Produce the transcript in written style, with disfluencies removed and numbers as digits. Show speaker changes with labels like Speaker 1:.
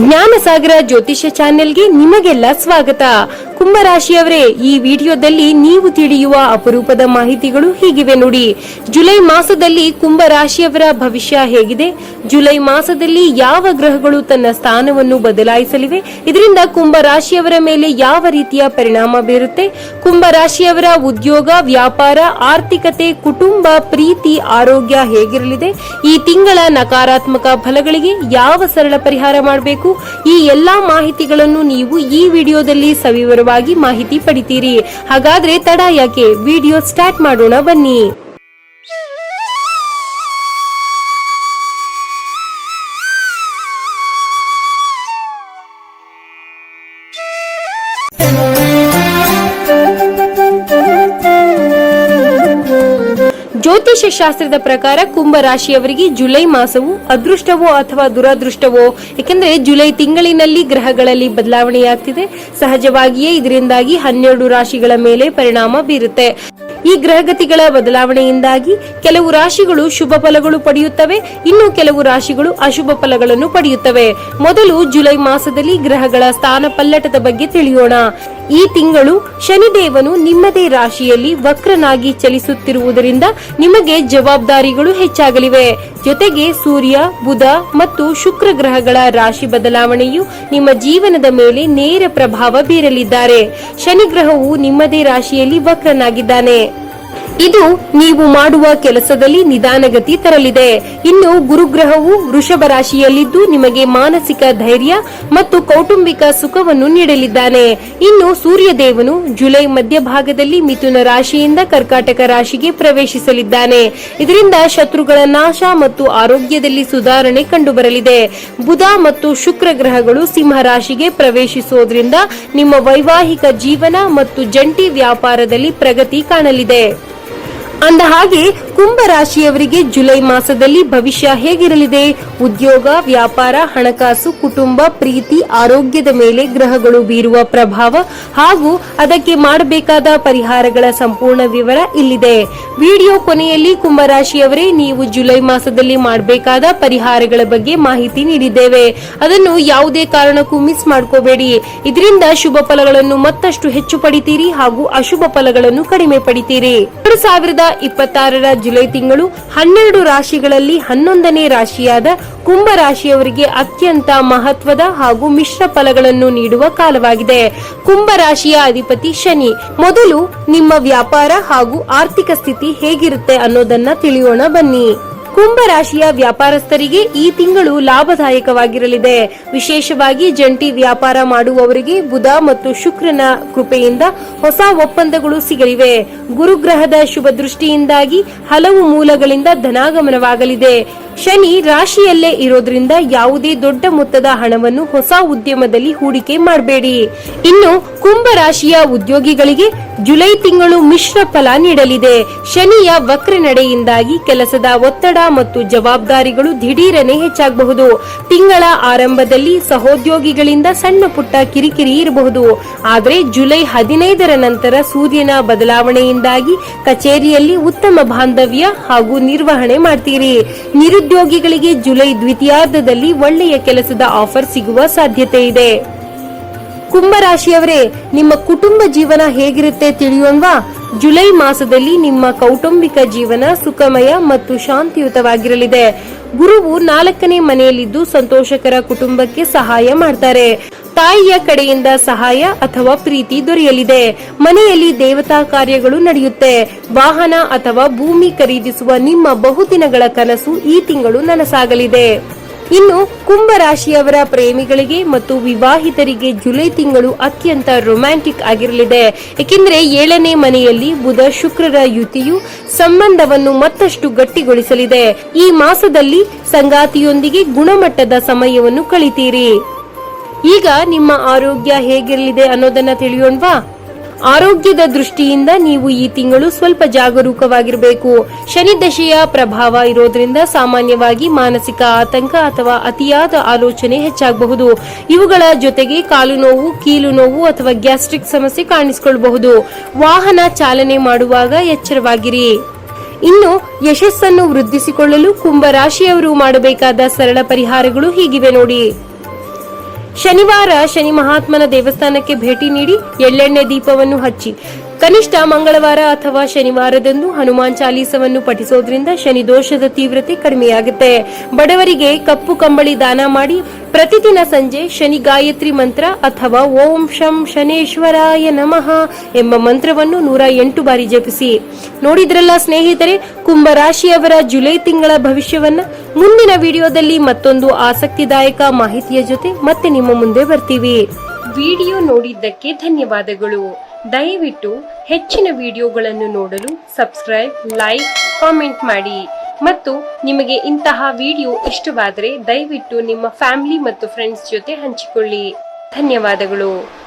Speaker 1: ಜ್ಞಾನಸಾಗರ ಜ್ಯೋತಿಷ್ಯ ಚಾನೆಲ್ಗೆ ನಿಮಗೆಲ್ಲ ಸ್ವಾಗತ. ಕುಂಭರಾಶಿಯವರೇ, ಈ ವಿಡಿಯೋದಲ್ಲಿ ನೀವು ತಿಳಿಯುವ ಅಪರೂಪದ ಮಾಹಿತಿಗಳು ಹೀಗಿವೆ ನೋಡಿ. ಜುಲೈ ಮಾಸದಲ್ಲಿ ಕುಂಭರಾಶಿಯವರ ಭವಿಷ್ಯ ಹೇಗಿದೆ? ಜುಲೈ ಮಾಸದಲ್ಲಿ ಯಾವ ಗ್ರಹಗಳು ತನ್ನ ಸ್ಥಾನವನ್ನು ಬದಲಾಯಿಸಲಿವೆ? ಇದರಿಂದ ಕುಂಭರಾಶಿಯವರ ಮೇಲೆ ಯಾವ ರೀತಿಯ ಪರಿಣಾಮ ಬೀರುತ್ತೆ? ಕುಂಭರಾಶಿಯವರ ಉದ್ಯೋಗ, ವ್ಯಾಪಾರ, ಆರ್ಥಿಕತೆ, ಕುಟುಂಬ, ಪ್ರೀತಿ, ಆರೋಗ್ಯ ಹೇಗಿರಲಿದೆ? ಈ ತಿಂಗಳ ನಕಾರಾತ್ಮಕ ಫಲಗಳಿಗೆ ಯಾವ ಸರಳ ಪರಿಹಾರ ಮಾಡಬೇಕು? ಈ ಎಲ್ಲಾ ಮಾಹಿತಿಗಳನ್ನು ನೀವು ಈ ವಿಡಿಯೋದಲ್ಲಿ ಸವಿವರವಾಗಿ ಮಾಹಿತಿ ಪಡಿತೀರಿ. ಹಾಗಾದ್ರೆ ತಡ ಯಾಕೆ, ವಿಡಿಯೋ ಸ್ಟಾರ್ಟ್ ಮಾಡೋಣ ಬನ್ನಿ. ಜ್ಯೋತಿಷ್ಯ ಶಾಸ್ತ್ರದ ಪ್ರಕಾರ ಕುಂಭರಾಶಿಯವರಿಗೆ ಜುಲೈ ಮಾಸವು ಅದೃಷ್ಟವೋ ಅಥವಾ ದುರದೃಷ್ಟವೋ? ಯಾಕೆಂದ್ರೆ ಜುಲೈ ತಿಂಗಳಿನಲ್ಲಿ ಗ್ರಹಗಳಲ್ಲಿ ಬದಲಾವಣೆಯಾಗ್ತಿದೆ. ಸಹಜವಾಗಿಯೇ ಇದರಿಂದಾಗಿ 12 ರಾಶಿಗಳ ಮೇಲೆ ಪರಿಣಾಮ ಬೀರುತ್ತೆ. ಈ ಗ್ರಹಗತಿಗಳ ಬದಲಾವಣೆಯಿಂದಾಗಿ ಕೆಲವು ರಾಶಿಗಳು ಶುಭ ಫಲಗಳು ಪಡೆಯುತ್ತವೆ, ಇನ್ನು ಕೆಲವು ರಾಶಿಗಳು ಅಶುಭ ಫಲಗಳನ್ನು ಪಡೆಯುತ್ತವೆ. ಮೊದಲು ಜುಲೈ ಮಾಸದಲ್ಲಿ ಗ್ರಹಗಳ ಸ್ಥಾನ ಪಲ್ಲಟದ ಬಗ್ಗೆ ತಿಳಿಯೋಣ. ಈ ತಿಂಗಳು ಶನಿದೇವನು ನಿಮ್ಮದೇ ರಾಶಿಯಲ್ಲಿ ವಕ್ರನಾಗಿ ಚಲಿಸುತ್ತಿರುವುದರಿಂದ ನಿಮಗೆ ಜವಾಬ್ದಾರಿಗಳು ಹೆಚ್ಚಾಗಲಿವೆ. ಜೊತೆಗೆ ಸೂರ್ಯ, ಬುಧ ಮತ್ತು ಶುಕ್ರ ಗ್ರಹಗಳ ರಾಶಿ ಬದಲಾವಣೆಯು ನಿಮ್ಮ ಜೀವನದ ಮೇಲೆ ನೇರ ಪ್ರಭಾವ ಬೀರಲಿದ್ದಾರೆ. ಶನಿ ಗ್ರಹವು ನಿಮ್ಮದೇ ರಾಶಿಯಲ್ಲಿ ವಕ್ರನಾಗಿದ್ದಾನೆ. ಇದು ನೀವು ಮಾಡುವ ಕೆಲಸದಲ್ಲಿ ನಿಧಾನಗತಿ ತರಲಿದೆ. ಇನ್ನು ಗುರುಗ್ರಹವು ವೃಷಭ ರಾಶಿಯಲ್ಲಿದ್ದು ನಿಮಗೆ ಮಾನಸಿಕ ಧೈರ್ಯ ಮತ್ತು ಕೌಟುಂಬಿಕ ಸುಖವನ್ನು ನೀಡಲಿದ್ದಾನೆ. ಇನ್ನು ಸೂರ್ಯದೇವನು ಜುಲೈ ಮಧ್ಯಭಾಗದಲ್ಲಿ ಮಿಥುನ ರಾಶಿಯಿಂದ ಕರ್ಕಾಟಕ ರಾಶಿಗೆ ಪ್ರವೇಶಿಸಲಿದ್ದಾನೆ. ಇದರಿಂದ ಶತ್ರುಗಳ ನಾಶ ಮತ್ತು ಆರೋಗ್ಯದಲ್ಲಿ ಸುಧಾರಣೆ ಕಂಡುಬರಲಿದೆ. ಬುಧ ಮತ್ತು ಶುಕ್ರ ಗ್ರಹಗಳು ಸಿಂಹ ರಾಶಿಗೆ ಪ್ರವೇಶಿಸುವುದರಿಂದ ನಿಮ್ಮ ವೈವಾಹಿಕ ಜೀವನ ಮತ್ತು ಜಂಟಿ ವ್ಯಾಪಾರದಲ್ಲಿ ಪ್ರಗತಿ ಕಾಣಲಿದೆ. ಅಂದಹಾಗೆ ಕುಂಭರಾಶಿಯವರಿಗೆ ಜುಲೈ ಮಾಸದಲ್ಲಿ ಭವಿಷ್ಯ ಹೇಗಿರಲಿದೆ? ಉದ್ಯೋಗ, ವ್ಯಾಪಾರ, ಹಣಕಾಸು, ಕುಟುಂಬ, ಪ್ರೀತಿ, ಆರೋಗ್ಯದ ಮೇಲೆ ಗ್ರಹಗಳು ಬೀರುವ ಪ್ರಭಾವ ಹಾಗೂ ಅದಕ್ಕೆ ಮಾಡಬೇಕಾದ ಪರಿಹಾರಗಳ ಸಂಪೂರ್ಣ ವಿವರ ಇಲ್ಲಿದೆ. ವಿಡಿಯೋ ಕೊನೆಯಲ್ಲಿ ಕುಂಭರಾಶಿಯವರೇ, ನೀವು ಜುಲೈ ಮಾಸದಲ್ಲಿ ಮಾಡಬೇಕಾದ ಪರಿಹಾರಗಳ ಬಗ್ಗೆ ಮಾಹಿತಿ ನೀಡಿದ್ದೇವೆ. ಅದನ್ನು ಯಾವುದೇ ಕಾರಣಕ್ಕೂ ಮಿಸ್ ಮಾಡ್ಕೋಬೇಡಿ. ಇದರಿಂದ ಶುಭ ಫಲಗಳನ್ನು ಮತ್ತಷ್ಟು ಹೆಚ್ಚು ಪಡಿತೀರಿ ಹಾಗೂ ಅಶುಭ ಫಲಗಳನ್ನು ಕಡಿಮೆ ಪಡಿತೀರಿ. 2026ರ ಜುಲೈ ತಿಂಗಳು 12 ರಾಶಿಗಳಲ್ಲಿ 11ನೇ ರಾಶಿಯಾದ ಕುಂಭ ರಾಶಿಯವರಿಗೆ ಅತ್ಯಂತ ಮಹತ್ವದ ಹಾಗೂ ಮಿಶ್ರ ಫಲಗಳನ್ನು ನೀಡುವ ಕಾಲವಾಗಿದೆ. ಕುಂಭ ರಾಶಿಯ ಅಧಿಪತಿ ಶನಿ. ಮೊದಲು ನಿಮ್ಮ ವ್ಯಾಪಾರ ಹಾಗೂ ಆರ್ಥಿಕ ಸ್ಥಿತಿ ಹೇಗಿರುತ್ತೆ ಅನ್ನೋದನ್ನ ತಿಳಿಯೋಣ ಬನ್ನಿ. ಕುಂಭ ರಾಶಿಯ ವ್ಯಾಪಾರಸ್ಥರಿಗೆ ಈ ತಿಂಗಳು ಲಾಭದಾಯಕವಾಗಿರಲಿದೆ. ವಿಶೇಷವಾಗಿ ಜಂಟಿ ವ್ಯಾಪಾರ ಮಾಡುವವರಿಗೆ ಬುಧ ಮತ್ತು ಶುಕ್ರನ ಕೃಪೆಯಿಂದ ಹೊಸ ಒಪ್ಪಂದಗಳು ಸಿಗಲಿವೆ. ಗುರುಗ್ರಹದ ಶುಭ ದೃಷ್ಟಿಯಿಂದಾಗಿ ಹಲವು ಮೂಲಗಳಿಂದ ಧನಾಗಮನವಾಗಲಿದೆ. ಶನಿ ರಾಶಿಯಲ್ಲೇ ಇರೋದ್ರಿಂದ ಯಾವುದೇ ದೊಡ್ಡ ಮೊತ್ತದ ಹಣವನ್ನು ಹೊಸ ಉದ್ಯಮದಲ್ಲಿ ಹೂಡಿಕೆ ಮಾಡಬೇಡಿ. ಇನ್ನು ಕುಂಭ ರಾಶಿಯ ಉದ್ಯೋಗಿಗಳಿಗೆ ಜುಲೈ ತಿಂಗಳು ಮಿಶ್ರ ಫಲ ನೀಡಲಿದೆ. ಶನಿಯ ವಕ್ರ ನಡೆಯಿಂದಾಗಿ ಕೆಲಸದ ಒತ್ತಡ ಮತ್ತು ಜವಾಬ್ದಾರಿಗಳು ದಿಢೀರನೆ ಹೆಚ್ಚಾಗಬಹುದು. ತಿಂಗಳ ಆರಂಭದಲ್ಲಿ ಸಹೋದ್ಯೋಗಿಗಳಿಂದ ಸಣ್ಣ ಪುಟ್ಟ ಕಿರಿಕಿರಿ ಇರಬಹುದು. ಆದರೆ ಜುಲೈ 15ರ ನಂತರ ಸೂರ್ಯನ ಬದಲಾವಣೆಯಿಂದಾಗಿ ಕಚೇರಿಯಲ್ಲಿ ಉತ್ತಮ ಬಾಂಧವ್ಯ ಹಾಗೂ ನಿರ್ವಹಣೆ ಮಾಡ್ತೀರಿ. ನಿರುದ್ಯೋಗಿಗಳಿಗೆ ಜುಲೈ ದ್ವಿತೀಯಾರ್ಧದಲ್ಲಿ ಒಳ್ಳೆಯ ಕೆಲಸದ ಆಫರ್ ಸಿಗುವ ಸಾಧ್ಯತೆ ಇದೆ. ಕುಂಭರಾಶಿಯವರೇ, ನಿಮ್ಮ ಕುಟುಂಬ ಜೀವನ ಹೇಗಿರುತ್ತೆ ತಿಳಿಯೋಣವಾ? ಜುಲೈ ಮಾಸದಲ್ಲಿ ನಿಮ್ಮ ಕೌಟುಂಬಿಕ ಜೀವನ ಸುಖಮಯ ಮತ್ತು ಶಾಂತಿಯುತವಾಗಿರಲಿದೆ. ಗುರುವು 4ನೇ ಮನೆಯಲ್ಲಿದ್ದು ಸಂತೋಷಕರ ಕುಟುಂಬಕ್ಕೆ ಸಹಾಯ ಮಾಡ್ತಾರೆ. ತಾಯಿಯ ಕಡೆಯಿಂದ ಸಹಾಯ ಅಥವಾ ಪ್ರೀತಿ ದೊರೆಯಲಿದೆ. ಮನೆಯಲ್ಲಿ ದೇವತಾ ಕಾರ್ಯಗಳು ನಡೆಯುತ್ತೆ. ವಾಹನ ಅಥವಾ ಭೂಮಿ ಖರೀದಿಸುವ ನಿಮ್ಮ ಬಹುದಿನಗಳ ಕನಸು ಈ ತಿಂಗಳು ನನಸಾಗಲಿದೆ. ಇನ್ನು ಕುಂಭ ರಾಶಿಯವರ ಪ್ರೇಮಿಗಳಿಗೆ ಮತ್ತು ವಿವಾಹಿತರಿಗೆ ಜುಲೈ ತಿಂಗಳು ಅತ್ಯಂತ ರೊಮ್ಯಾಂಟಿಕ್ ಆಗಿರಲಿದೆ. ಏಕೆಂದರೆ 7ನೇ ಮನೆಯಲ್ಲಿ ಬುಧ ಶುಕ್ರರ ಯುತಿಯು ಸಂಬಂಧವನ್ನು ಮತ್ತಷ್ಟು ಗಟ್ಟಿಗೊಳಿಸಲಿದೆ. ಈ ಮಾಸದಲ್ಲಿ ಸಂಗಾತಿಯೊಂದಿಗೆ ಗುಣಮಟ್ಟದ ಸಮಯವನ್ನು ಕಳಿತೀರಿ. ಈಗ ನಿಮ್ಮ ಆರೋಗ್ಯ ಹೇಗಿರಲಿದೆ ಅನ್ನೋದನ್ನ ತಿಳಿಯೋಣವಾ? ಆರೋಗ್ಯದ ದೃಷ್ಟಿಯಿಂದ ನೀವು ಈ ತಿಂಗಳು ಸ್ವಲ್ಪ ಜಾಗರೂಕವಾಗಿರಬೇಕು. ಶನಿ ದಶೆಯ ಪ್ರಭಾವ ಇರೋದ್ರಿಂದ ಸಾಮಾನ್ಯವಾಗಿ ಮಾನಸಿಕ ಆತಂಕ ಅಥವಾ ಅತಿಯಾದ ಆಲೋಚನೆ ಹೆಚ್ಚಾಗಬಹುದು. ಇವುಗಳ ಜೊತೆಗೆ ಕಾಲು ನೋವು, ಕೀಲು ನೋವು ಅಥವಾ ಗ್ಯಾಸ್ಟ್ರಿಕ್ ಸಮಸ್ಯೆ ಕಾಣಿಸಿಕೊಳ್ಳಬಹುದು. ವಾಹನ ಚಾಲನೆ ಮಾಡುವಾಗ ಎಚ್ಚರವಾಗಿರಿ. ಇನ್ನು ಯಶಸ್ಸನ್ನು ವೃದ್ಧಿಸಿಕೊಳ್ಳಲು ಕುಂಭ ರಾಶಿಯವರು ಮಾಡಬೇಕಾದ ಸರಳ ಪರಿಹಾರಗಳು ಹೀಗಿವೆ ನೋಡಿ. ಶನಿವಾರ ಶನಿ ಮಹಾತ್ಮನ ದೇವಸ್ಥಾನಕ್ಕೆ ಭೇಟಿ ನೀಡಿ ಎಳ್ಳೆಣ್ಣೆ ದೀಪವನ್ನು ಹಚ್ಚಿ. ಕನಿಷ್ಠ ಮಂಗಳವಾರ ಅಥವಾ ಶನಿವಾರದಂದು ಹನುಮಾನ್ ಚಾಲೀಸವನ್ನು ಪಠಿಸೋದ್ರಿಂದ ಶನಿ ದೋಷದ ತೀವ್ರತೆ ಕಡಿಮೆಯಾಗುತ್ತೆ. ಬಡವರಿಗೆ ಕಪ್ಪು ಕಂಬಳಿ ದಾನ ಮಾಡಿ. ಪ್ರತಿದಿನ ಸಂಜೆ ಶನಿ ಗಾಯತ್ರಿ ಮಂತ್ರ ಅಥವಾ ಓಂ ಶಂ ಶನೇಶ್ವರಾಯ ನಮಃ ಎಂಬ ಮಂತ್ರವನ್ನು 108 ಬಾರಿ ಜಪಿಸಿ. ನೋಡಿದ್ರಲ್ಲ ಸ್ನೇಹಿತರೆ, ಕುಂಭರಾಶಿಯವರ ಜುಲೈ ತಿಂಗಳ ಭವಿಷ್ಯವನ್ನ. ಮುಂದಿನ ವಿಡಿಯೋದಲ್ಲಿ ಮತ್ತೊಂದು ಆಸಕ್ತಿದಾಯಕ ಮಾಹಿತಿಯ ಜೊತೆ ಮತ್ತೆ ನಿಮ್ಮ ಮುಂದೆ ಬರ್ತೀವಿ. ವಿಡಿಯೋ ನೋಡಿದ್ದಕ್ಕೆ ಧನ್ಯವಾದಗಳು. ದಯವಿಟ್ಟು ಹೆಚ್ಚಿನ ವಿಡಿಯೋಗಳನ್ನು ನೋಡಲು ಸಬ್ಸ್ಕ್ರೈಬ್, ಲೈಕ್, ಕಾಮೆಂಟ್ ಮಾಡಿ. ಮತ್ತು ನಿಮಗೆ ಇಂತಹ ವಿಡಿಯೋ ಇಷ್ಟವಾದರೆ ದಯವಿಟ್ಟು ನಿಮ್ಮ ಫ್ಯಾಮಿಲಿ ಮತ್ತು ಫ್ರೆಂಡ್ಸ್ ಜೊತೆ ಹಂಚಿಕೊಳ್ಳಿ. ಧನ್ಯವಾದಗಳು.